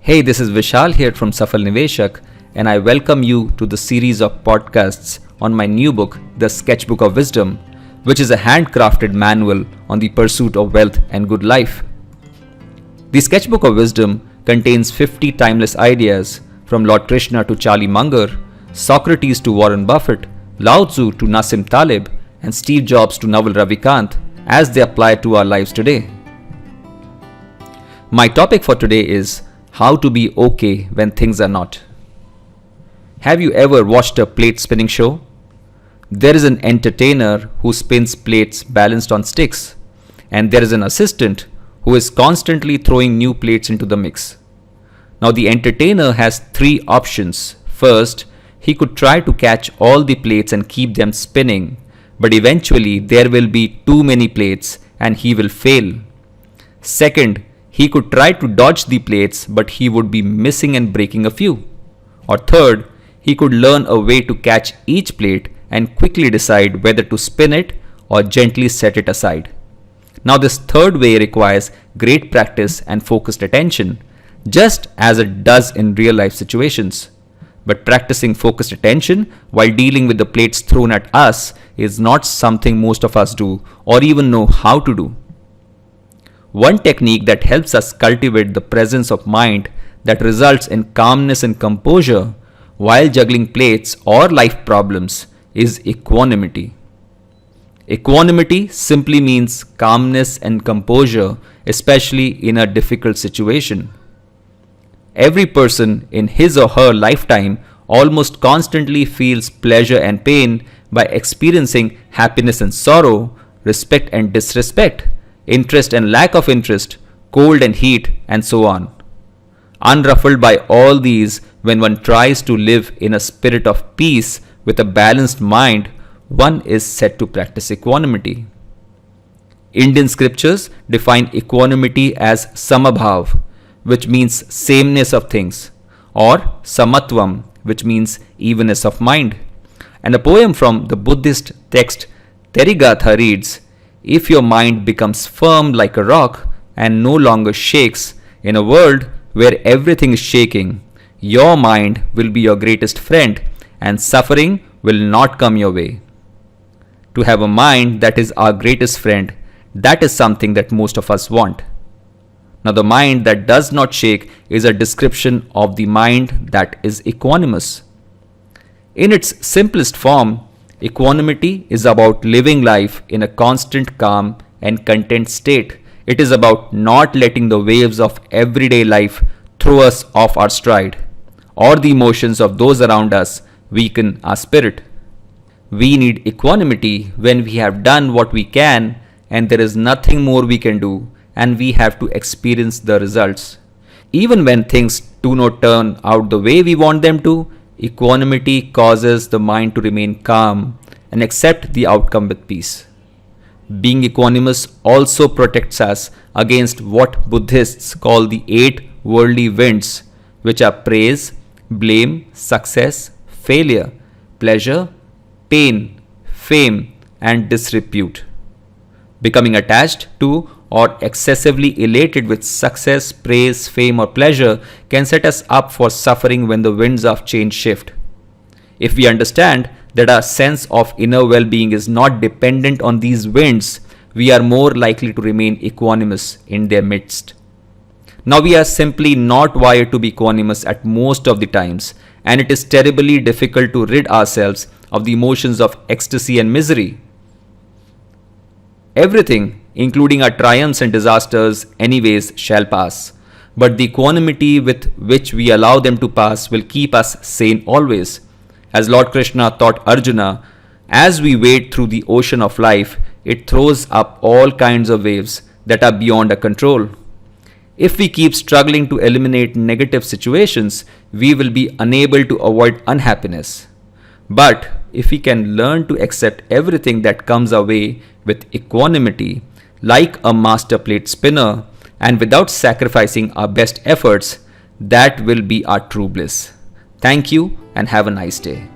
Hey, this is Vishal here from Safal Niveshak, and I welcome you to the series of podcasts on my new book, The Sketchbook of Wisdom, which is a handcrafted manual on the pursuit of wealth and good life. The Sketchbook of Wisdom contains 50 timeless ideas from Lord Krishna to Charlie Munger, Socrates to Warren Buffett, Lao Tzu to Nassim Taleb, and Steve Jobs to Naval Ravikant as they apply to our lives today. My topic for today is how to be okay when things are not. Have you ever watched a plate spinning show? There is an entertainer who spins plates balanced on sticks, and there is an assistant who is constantly throwing new plates into the mix. Now the entertainer has three options. First, he could try to catch all the plates and keep them spinning, but eventually there will be too many plates and he will fail. Second, he could try to dodge the plates, but he would be missing and breaking a few. Or third, he could learn a way to catch each plate and quickly decide whether to spin it or gently set it aside. Now this third way requires great practice and focused attention, just as it does in real life situations. But practicing focused attention while dealing with the plates thrown at us is not something most of us do or even know how to do. One technique that helps us cultivate the presence of mind that results in calmness and composure while juggling plates or life problems is equanimity. Equanimity simply means calmness and composure, especially in a difficult situation. Every person in his or her lifetime almost constantly feels pleasure and pain by experiencing happiness and sorrow, respect and disrespect, interest and lack of interest, cold and heat, and so on. Unruffled by all these, when one tries to live in a spirit of peace with a balanced mind, one is set to practice equanimity. Indian scriptures define equanimity as samabhav, which means sameness of things, or samatvam, which means evenness of mind. And a poem from the Buddhist text Therigatha reads, "If your mind becomes firm like a rock and no longer shakes, in a world where everything is shaking, your mind will be your greatest friend and suffering will not come your way." To have a mind that is our greatest friend, that is something that most of us want. Now the mind that does not shake is a description of the mind that is equanimous. In its simplest form, equanimity is about living life in a constant calm and content state. It is about not letting the waves of everyday life throw us off our stride, or the emotions of those around us weaken our spirit. We need equanimity when we have done what we can and there is nothing more we can do, and we have to experience the results. Even when things do not turn out the way we want them to, equanimity causes the mind to remain calm and accept the outcome with peace. Being equanimous also protects us against what Buddhists call the 8 worldly winds, which are praise, blame, success, failure, pleasure, pain, fame, and disrepute. Becoming attached to or excessively elated with success, praise, fame, or pleasure can set us up for suffering when the winds of change shift. If we understand that our sense of inner well-being is not dependent on these winds, we are more likely to remain equanimous in their midst. Now we are simply not wired to be equanimous at most of the times, and it is terribly difficult to rid ourselves of the emotions of ecstasy and misery. Everything, including our triumphs and disasters, anyways shall pass, but the equanimity with which we allow them to pass will keep us sane always. As Lord Krishna taught Arjuna, as we wade through the ocean of life, it throws up all kinds of waves that are beyond our control. If we keep struggling to eliminate negative situations, we will be unable to avoid unhappiness. But if we can learn to accept everything that comes our way with equanimity, like a master plate spinner, and without sacrificing our best efforts, that will be our true bliss. Thank you and have a nice day.